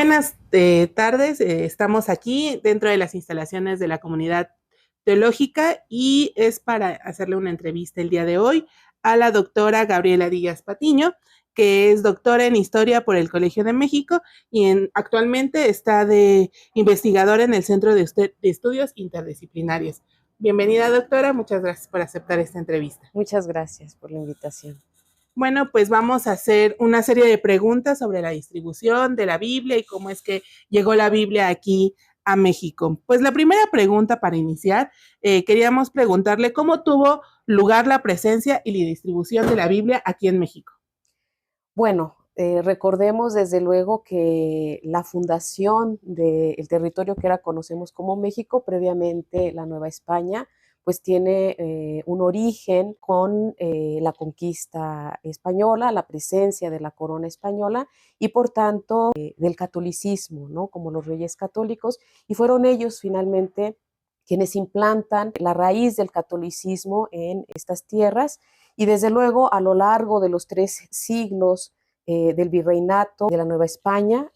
Buenas tardes, estamos aquí dentro de las instalaciones de la comunidad teológica y es para hacerle una entrevista el día de hoy a la doctora Gabriela Díaz Patiño, que es doctora en Historia por el Colegio de México y actualmente está de investigadora en el Centro de Estudios Interdisciplinarios. Bienvenida, doctora, muchas gracias por aceptar esta entrevista. Muchas gracias por la invitación. Bueno, pues vamos a hacer una serie de preguntas sobre la distribución de la Biblia y cómo es que llegó la Biblia aquí a México. Pues la primera pregunta para iniciar, queríamos preguntarle cómo tuvo lugar la presencia y la distribución de la Biblia aquí en México. Bueno, recordemos desde luego que la fundación del territorio que ahora conocemos como México, previamente la Nueva España, pues tiene un origen con la conquista española, la presencia de la corona española y por tanto del catolicismo, ¿no? Como los reyes católicos, y fueron ellos finalmente quienes implantan la raíz del catolicismo en estas tierras y desde luego a lo largo de los 3 siglos del virreinato de la Nueva España,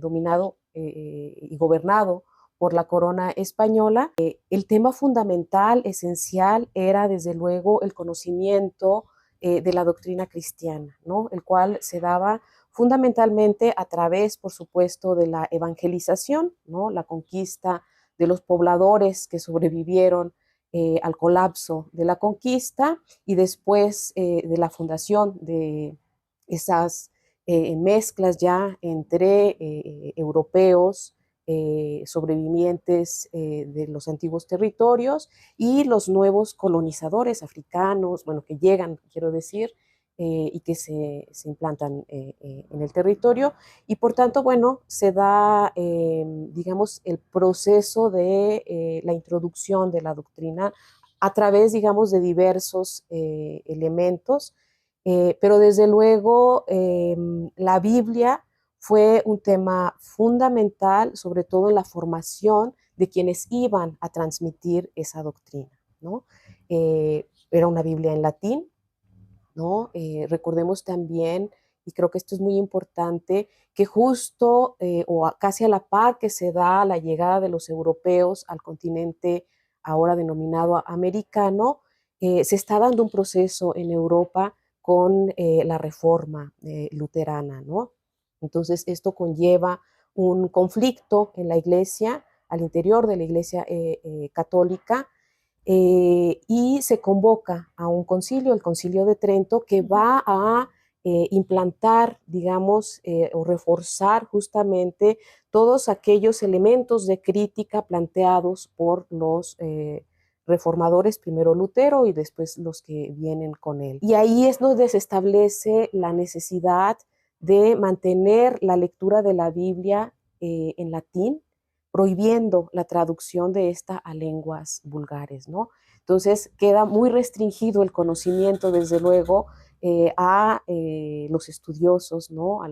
dominado y gobernado por la corona española, el tema fundamental, esencial, era desde luego el conocimiento de la doctrina cristiana, ¿no? El cual se daba fundamentalmente a través, por supuesto, de la evangelización, ¿no? La conquista de los pobladores que sobrevivieron al colapso de la conquista y después de la fundación de esas mezclas ya entre europeos, sobrevivientes de los antiguos territorios y los nuevos colonizadores africanos, bueno, que llegan, quiero decir, y que se implantan en el territorio. Y por tanto, bueno, se da, digamos, el proceso de la introducción de la doctrina a través, digamos, de diversos elementos, pero desde luego la Biblia fue un tema fundamental, sobre todo en la formación de quienes iban a transmitir esa doctrina, ¿no? Era una Biblia en latín, ¿no? Recordemos también, y creo que esto es muy importante, que justo casi a la par que se da la llegada de los europeos al continente ahora denominado americano, se está dando un proceso en Europa con la reforma luterana, ¿no? Entonces esto conlleva un conflicto en la iglesia, al interior de la iglesia católica, y se convoca a un concilio, el Concilio de Trento, que va a implantar, digamos, o reforzar justamente todos aquellos elementos de crítica planteados por los reformadores, primero Lutero y después los que vienen con él. Y ahí es donde se establece la necesidad de mantener la lectura de la Biblia en latín, prohibiendo la traducción de esta a lenguas vulgares, ¿no? Entonces queda muy restringido el conocimiento, desde luego, a los estudiosos, ¿no? A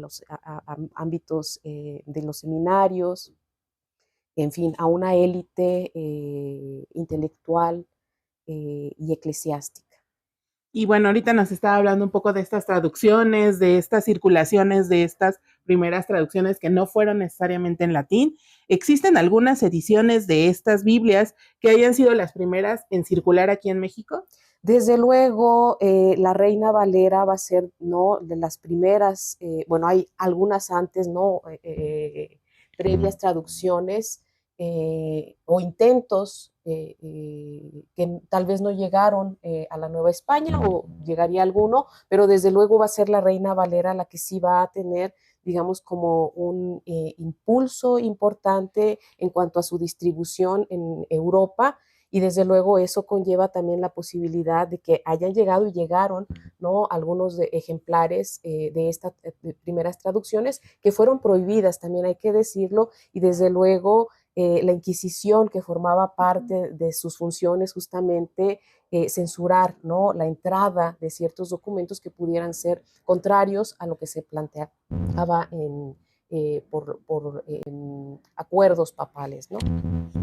ámbitos de los seminarios, en fin, a una élite intelectual y eclesiástica. Y bueno, ahorita nos estaba hablando un poco de estas traducciones, de estas circulaciones, de estas primeras traducciones que no fueron necesariamente en latín. ¿Existen algunas ediciones de estas Biblias que hayan sido las primeras en circular aquí en México? Desde luego, la Reina Valera va a ser, ¿no?, de las primeras, bueno, hay algunas antes, ¿no?, previas traducciones o intentos que tal vez no llegaron a la Nueva España o llegaría alguno, pero desde luego va a ser la Reina Valera la que sí va a tener, digamos, como un impulso importante en cuanto a su distribución en Europa. Y desde luego eso conlleva también la posibilidad de que hayan llegado y llegaron, ¿no?, algunos ejemplares de estas primeras traducciones que fueron prohibidas, también hay que decirlo, y desde luego la Inquisición, que formaba parte de sus funciones justamente censurar, ¿no?, la entrada de ciertos documentos que pudieran ser contrarios a lo que se planteaba por acuerdos papales, ¿no?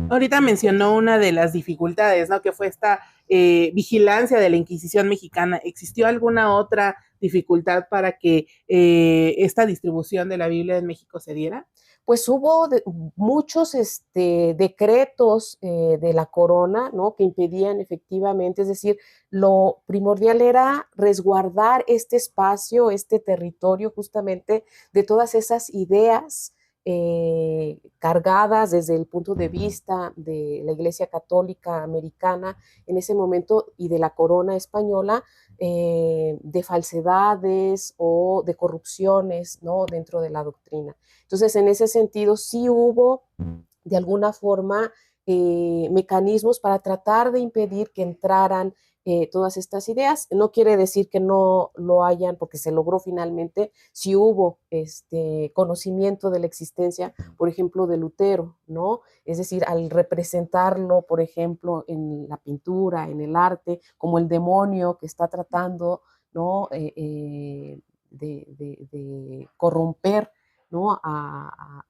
Ahorita mencionó una de las dificultades, ¿no? Que fue esta vigilancia de la Inquisición mexicana. ¿Existió alguna otra dificultad para que esta distribución de la Biblia en México se diera? Pues hubo muchos decretos de la corona, ¿no? Que impedían efectivamente, es decir, lo primordial era resguardar este espacio, este territorio justamente de todas esas ideas cargadas desde el punto de vista de la Iglesia Católica Americana en ese momento y de la corona española, de falsedades o de corrupciones, ¿no? Dentro de la doctrina. Entonces, en ese sentido, sí hubo de alguna forma mecanismos para tratar de impedir que entraran todas estas ideas. No quiere decir que no lo hayan, porque se logró finalmente, si hubo conocimiento de la existencia, por ejemplo, de Lutero, ¿no? Es decir, al representarlo, por ejemplo, en la pintura, en el arte, como el demonio que está tratando, ¿no? De corromper, ¿no? A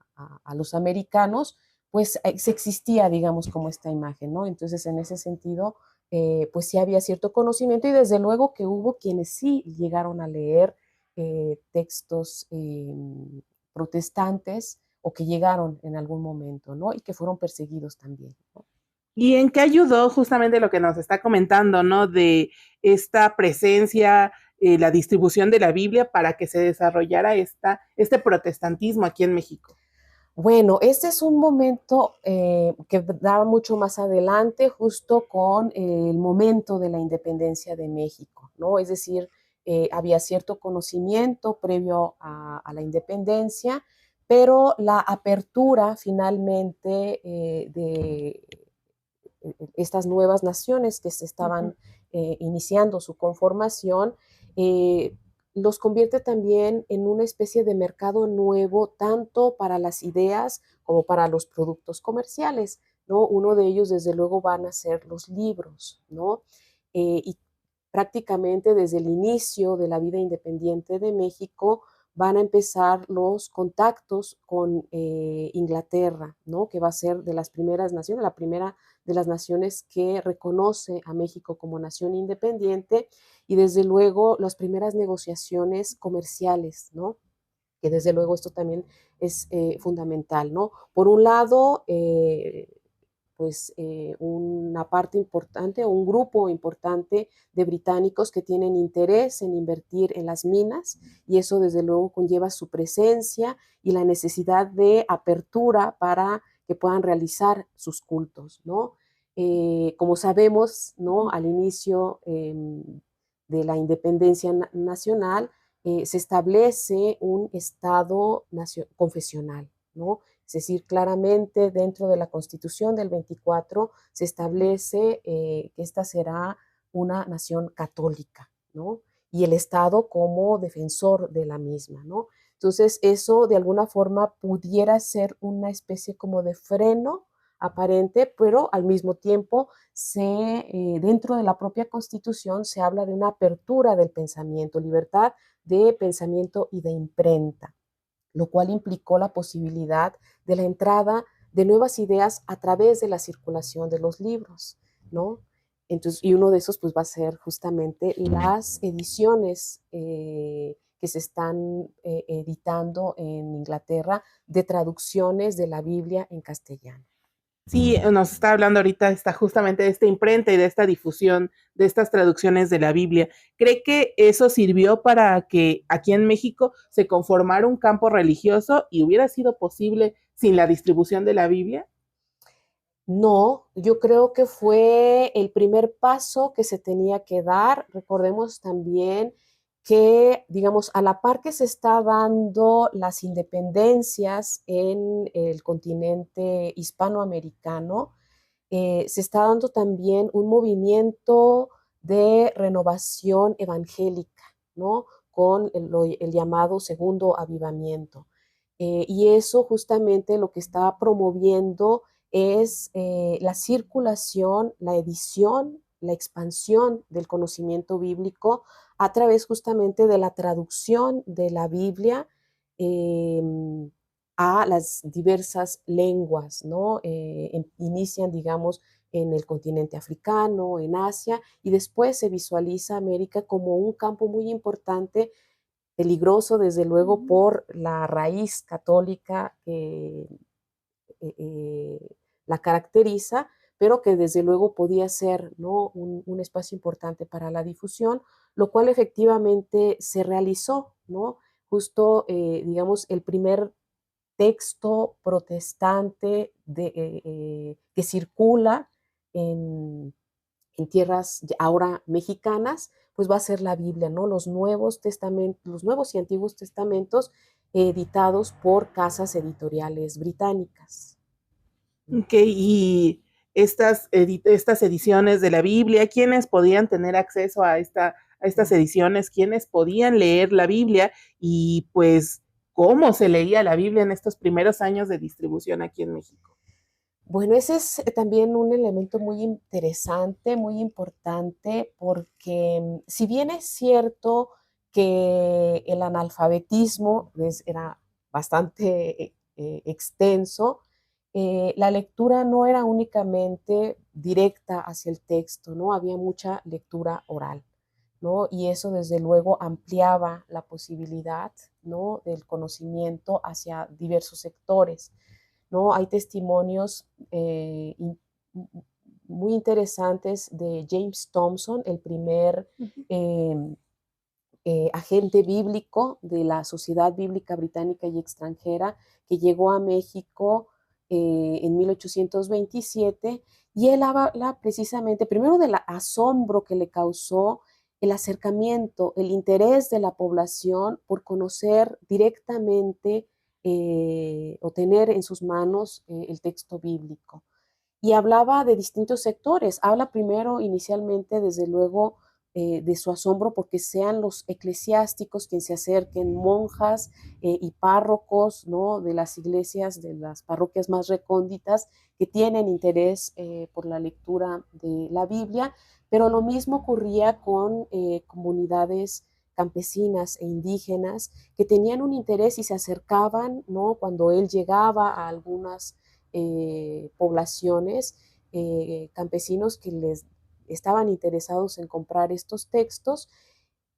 los americanos, pues se existía, digamos, como esta imagen, ¿no? Entonces, en ese sentido, pues sí había cierto conocimiento y desde luego que hubo quienes sí llegaron a leer textos protestantes o que llegaron en algún momento, ¿no? Y que fueron perseguidos también, ¿no? ¿Y en qué ayudó justamente lo que nos está comentando, ¿no? De esta presencia, la distribución de la Biblia para que se desarrollara este protestantismo aquí en México? Bueno, este es un momento que daba mucho más adelante, justo con el momento de la independencia de México, ¿no? Es decir, había cierto conocimiento previo a la independencia, pero la apertura finalmente de estas nuevas naciones que se estaban iniciando su conformación, eh, los convierte también en una especie de mercado nuevo, tanto para las ideas como para los productos comerciales, ¿no? Uno de ellos, desde luego, van a ser los libros, ¿no? Y prácticamente desde el inicio de la vida independiente de México van a empezar los contactos con Inglaterra, ¿no? Que va a ser de las primeras naciones, la primera de las naciones que reconoce a México como nación independiente y desde luego las primeras negociaciones comerciales, ¿no? Que desde luego esto también es fundamental, ¿no? Por un lado, pues una parte importante o un grupo importante de británicos que tienen interés en invertir en las minas y eso desde luego conlleva su presencia y la necesidad de apertura para que puedan realizar sus cultos, ¿no? Como sabemos, ¿no? Al inicio de la independencia nacional se establece un estado confesional, ¿no? Es decir, claramente dentro de la Constitución del 24 se establece que esta será una nación católica, ¿no? Y el Estado como defensor de la misma, ¿no? Entonces, eso de alguna forma pudiera ser una especie como de freno aparente, pero al mismo tiempo dentro de la propia Constitución se habla de una apertura del pensamiento, libertad de pensamiento y de imprenta, lo cual implicó la posibilidad de la entrada de nuevas ideas a través de la circulación de los libros, ¿no? Entonces, y uno de esos pues va a ser justamente las ediciones que se están editando en Inglaterra de traducciones de la Biblia en castellano. Sí, nos está hablando ahorita está justamente de esta imprenta y de esta difusión de estas traducciones de la Biblia. ¿Cree que eso sirvió para que aquí en México se conformara un campo religioso y hubiera sido posible sin la distribución de la Biblia? No, yo creo que fue el primer paso que se tenía que dar. Recordemos también que, digamos, a la par que se está dando las independencias en el continente hispanoamericano, se está dando también un movimiento de renovación evangélica, ¿no? Con el llamado segundo avivamiento. Y eso justamente lo que está promoviendo es la circulación, la edición, la expansión del conocimiento bíblico a través justamente de la traducción de la Biblia eh, a las diversas lenguas, ¿no? Inician, digamos, en el continente africano, en Asia, y después se visualiza América como un campo muy importante peligroso desde luego por la raíz católica que la caracteriza, pero que desde luego podía ser, ¿no?, un espacio importante para la difusión, lo cual efectivamente se realizó, ¿no? Justo, digamos, el primer texto protestante que circula en, en tierras ahora mexicanas, pues va a ser la Biblia, ¿no? Los nuevos testamentos, los nuevos y antiguos testamentos editados por casas editoriales británicas. Ok, y estas ediciones de la Biblia, ¿quiénes podían tener acceso a estas ediciones? ¿Quiénes podían leer la Biblia? Y pues, ¿cómo se leía la Biblia en estos primeros años de distribución aquí en México? Bueno, ese es también un elemento muy interesante, muy importante, porque si bien es cierto que el analfabetismo era bastante extenso, la lectura no era únicamente directa hacia el texto, ¿no? Había mucha lectura oral, ¿no? Y eso desde luego ampliaba la posibilidad, ¿no?, del conocimiento hacia diversos sectores, ¿no? Hay testimonios muy interesantes de James Thompson, el primer agente bíblico de la Sociedad Bíblica Británica y Extranjera, que llegó a México en 1827, y él habla precisamente, primero del asombro que le causó el acercamiento, el interés de la población por conocer directamente o tener en sus manos el texto bíblico. Y hablaba de distintos sectores. Habla primero, inicialmente, desde luego, de su asombro porque sean los eclesiásticos quienes se acerquen, monjas y párrocos, ¿no?, de las iglesias, de las parroquias más recónditas, que tienen interés por la lectura de la Biblia, pero lo mismo ocurría con comunidades campesinas e indígenas que tenían un interés y se acercaban, ¿no?, cuando él llegaba a algunas poblaciones, campesinos que les estaban interesados en comprar estos textos,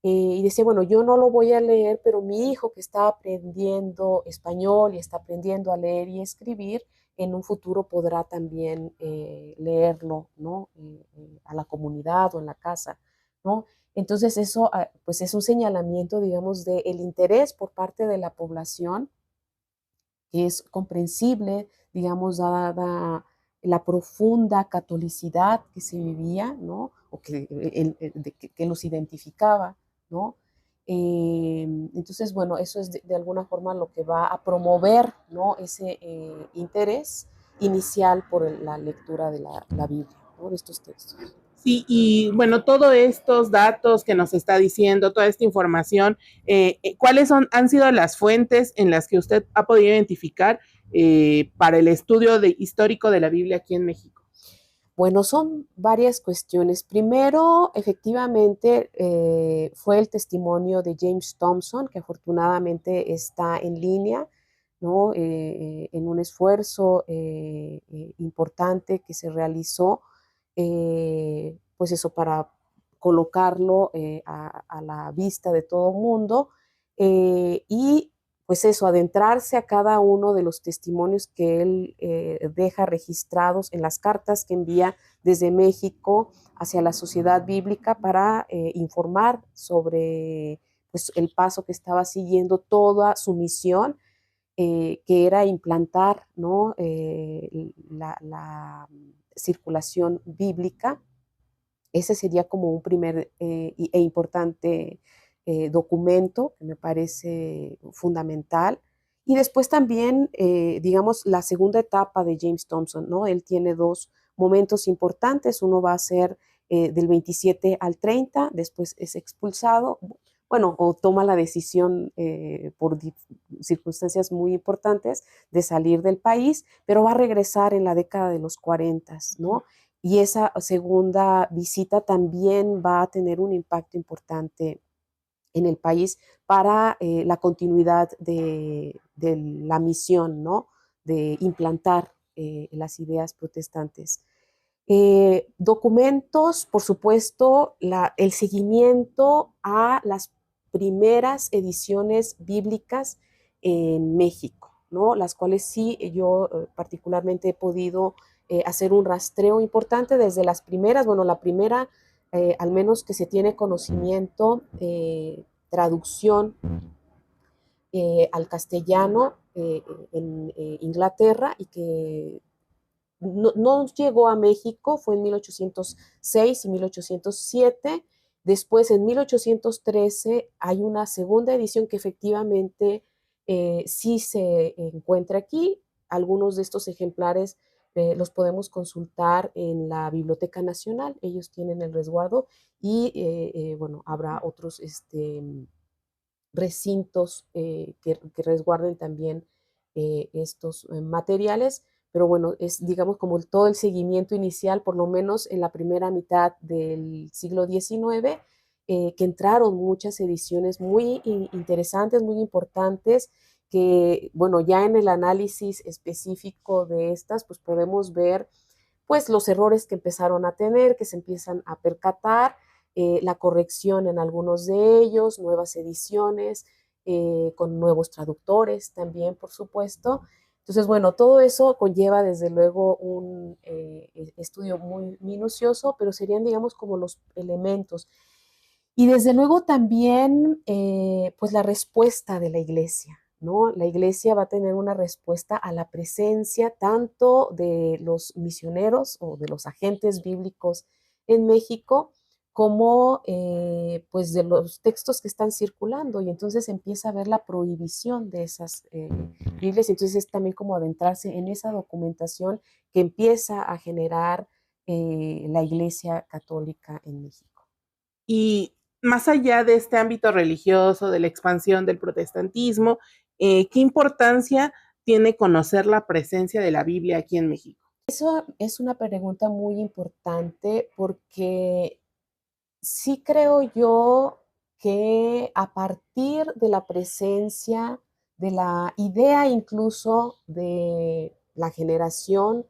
y decía, bueno, yo no lo voy a leer, pero mi hijo que está aprendiendo español y está aprendiendo a leer y escribir, en un futuro podrá también leerlo, ¿no?, a la comunidad o en la casa, ¿no? Entonces eso pues es un señalamiento, digamos, del interés por parte de la población, que es comprensible, digamos, dada la profunda catolicidad que se vivía, ¿no?, o que los identificaba, ¿no? Entonces, bueno, eso es de alguna forma lo que va a promover, ¿no?, ese interés inicial por la lectura de la Biblia, ¿no?, de estos textos. Sí, y bueno, todos estos datos que nos está diciendo, toda esta información, ¿cuáles han sido las fuentes en las que usted ha podido identificar para el estudio histórico de la Biblia aquí en México? Bueno, son varias cuestiones. Primero, efectivamente, fue el testimonio de James Thompson, que afortunadamente está en línea, ¿no?, en un esfuerzo importante que se realizó, pues eso, para colocarlo a la vista de todo el mundo, y pues eso, adentrarse a cada uno de los testimonios que él deja registrados en las cartas que envía desde México hacia la sociedad bíblica para informar sobre, pues, el paso que estaba siguiendo toda su misión, que era implantar, ¿no?, la circulación bíblica. Ese sería como un primer e importante documento que me parece fundamental. Y después también, digamos, la segunda etapa de James Thompson, ¿no? Él tiene dos momentos importantes. Uno va a ser del 27 al 30, después es expulsado, bueno, o toma la decisión por circunstancias muy importantes de salir del país, pero va a regresar en la década de los 40, ¿no? Y esa segunda visita también va a tener un impacto importante en el país para la continuidad de la misión, ¿no?, de implantar las ideas protestantes. Documentos, por supuesto, el seguimiento a las primeras ediciones bíblicas en México, ¿no? Las cuales sí yo particularmente he podido hacer un rastreo importante desde las primeras, bueno, la primera, al menos que se tiene conocimiento, traducción al castellano en Inglaterra y que no llegó a México, fue en 1806 y 1807. Después, en 1813, hay una segunda edición que efectivamente sí se encuentra aquí. Algunos de estos ejemplares los podemos consultar en la Biblioteca Nacional. Ellos tienen el resguardo y, bueno, habrá otros recintos que resguarden también estos materiales, pero bueno, es digamos como todo el seguimiento inicial, por lo menos en la primera mitad del siglo XIX, que entraron muchas ediciones muy interesantes, muy importantes, que bueno, ya en el análisis específico de estas, pues podemos ver pues los errores que empezaron a tener, que se empiezan a percatar, la corrección en algunos de ellos, nuevas ediciones, con nuevos traductores también, por supuesto. Entonces, bueno, todo eso conlleva desde luego un estudio muy minucioso, pero serían, digamos, como los elementos. Y desde luego también, pues la respuesta de la iglesia, ¿no? La iglesia va a tener una respuesta a la presencia tanto de los misioneros o de los agentes bíblicos en México, como pues de los textos que están circulando, y entonces empieza a ver la prohibición de esas Biblias, entonces es también como adentrarse en esa documentación que empieza a generar la Iglesia Católica en México. Y más allá de este ámbito religioso, de la expansión del protestantismo, ¿qué importancia tiene conocer la presencia de la Biblia aquí en México? Eso es una pregunta muy importante porque sí creo yo que a partir de la presencia, de la idea incluso de la generación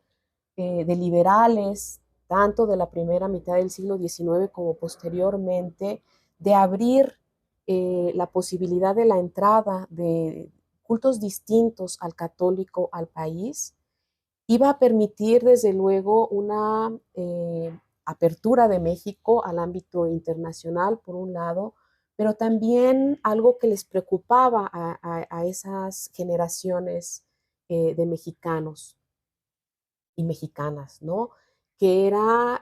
de liberales, tanto de la primera mitad del siglo XIX como posteriormente, de abrir la posibilidad de la entrada de cultos distintos al católico al país, iba a permitir desde luego una apertura de México al ámbito internacional, por un lado, pero también algo que les preocupaba a esas generaciones de mexicanos y mexicanas, ¿no? Que era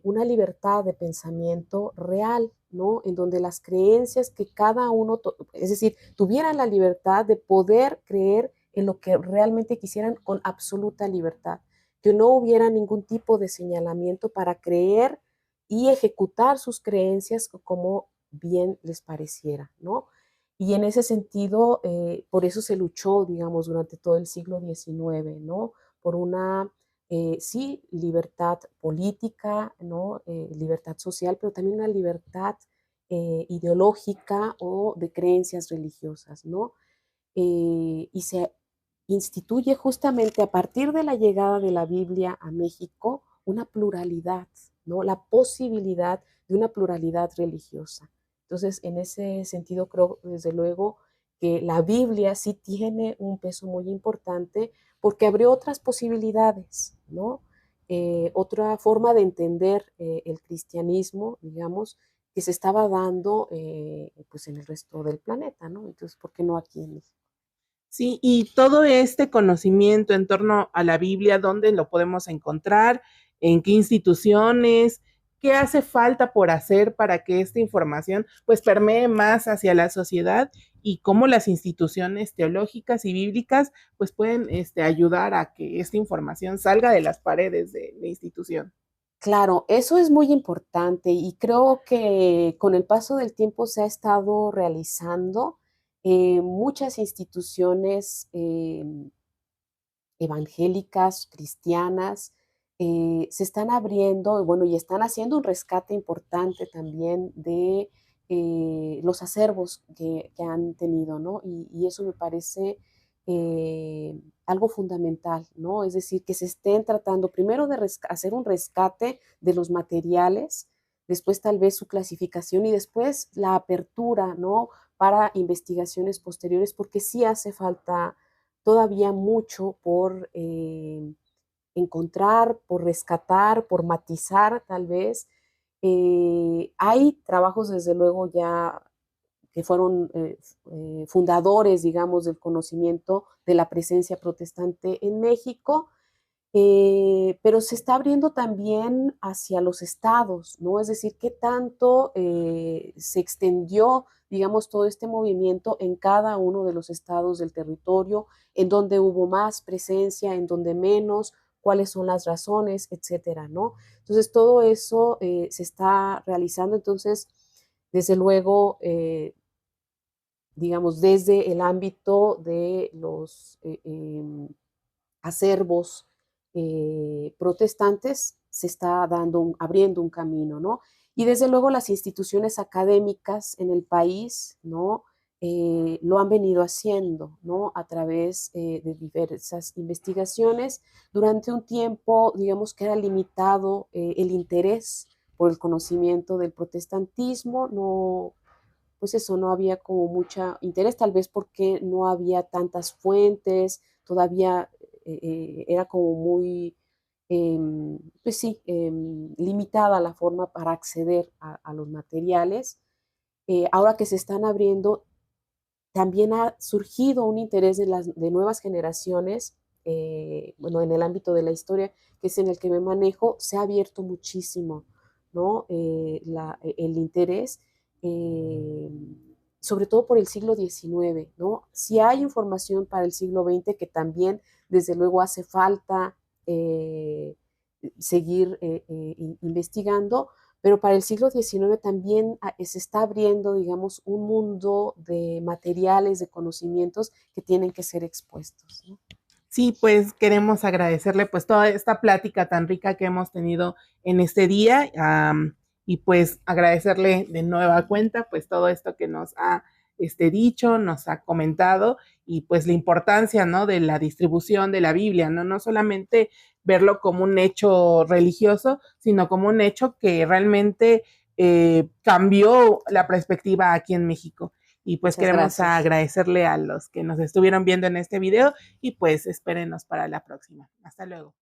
una libertad de pensamiento real, ¿no? En donde las creencias que cada uno, es decir, tuvieran la libertad de poder creer en lo que realmente quisieran con absoluta libertad, que no hubiera ningún tipo de señalamiento para creer y ejecutar sus creencias como bien les pareciera, ¿no? Y en ese sentido, por eso se luchó, digamos, durante todo el siglo XIX, ¿no? Por una sí, libertad política, ¿no? Libertad social, pero también una libertad ideológica o de creencias religiosas, ¿no? Y se instituye justamente a partir de la llegada de la Biblia a México una pluralidad, ¿no? La posibilidad de una pluralidad religiosa. Entonces, en ese sentido, creo desde luego que la Biblia sí tiene un peso muy importante porque abrió otras posibilidades, ¿no? Otra forma de entender el cristianismo, digamos, que se estaba dando pues en el resto del planeta, ¿no? Entonces, ¿por qué no aquí en México? Sí, y todo este conocimiento en torno a la Biblia, ¿dónde lo podemos encontrar? ¿En qué instituciones? ¿Qué hace falta por hacer para que esta información pues permee más hacia la sociedad y cómo las instituciones teológicas y bíblicas pues pueden ayudar a que esta información salga de las paredes de la institución? Claro, eso es muy importante y creo que con el paso del tiempo se ha estado realizando muchas instituciones evangélicas, cristianas, se están abriendo, bueno, y están haciendo un rescate importante también de los acervos que han tenido, ¿no? Y eso me parece algo fundamental, ¿no? Es decir, que se estén tratando primero de hacer un rescate de los materiales, después tal vez su clasificación y después la apertura, ¿no? Para investigaciones posteriores, porque sí hace falta todavía mucho por encontrar, por rescatar, por matizar tal vez. Hay trabajos desde luego ya que fueron fundadores, digamos, del conocimiento de la presencia protestante en México, pero se está abriendo también hacia los estados, ¿no? Es decir, qué tanto se extendió, digamos, todo este movimiento en cada uno de los estados del territorio, en donde hubo más presencia, en donde menos, cuáles son las razones, etcétera, ¿no? Entonces, todo eso se está realizando, entonces, desde luego, digamos, desde el ámbito de los acervos protestantes se está abriendo un camino, ¿no? Y desde luego las instituciones académicas en el país, ¿no? Lo han venido haciendo, ¿no? A través de diversas investigaciones. Durante un tiempo, digamos que era limitado el interés por el conocimiento del protestantismo, no, pues eso, no había como mucha interés, tal vez porque no había tantas fuentes, todavía era como muy, pues sí, limitada la forma para acceder a los materiales. Ahora que se están abriendo, también ha surgido un interés de nuevas generaciones, bueno, en el ámbito de la historia, que es en el que me manejo, se ha abierto muchísimo, ¿no? El interés, eh, sobre todo por el siglo XIX, ¿no? Si hay información para el siglo XX que también, desde luego, hace falta seguir investigando, pero para el siglo XIX también se está abriendo, digamos, un mundo de materiales, de conocimientos que tienen que ser expuestos, ¿no? Sí, pues queremos agradecerle pues toda esta plática tan rica que hemos tenido en este día y pues agradecerle de nueva cuenta pues todo esto que nos ha dicho, nos ha comentado y pues la importancia, ¿no? De la distribución de la Biblia, ¿no? No solamente verlo como un hecho religioso, sino como un hecho que realmente cambió la perspectiva aquí en México. Y pues Muchas queremos gracias. agradecerle a los que nos estuvieron viendo en este video y pues espérenos para la próxima. Hasta luego.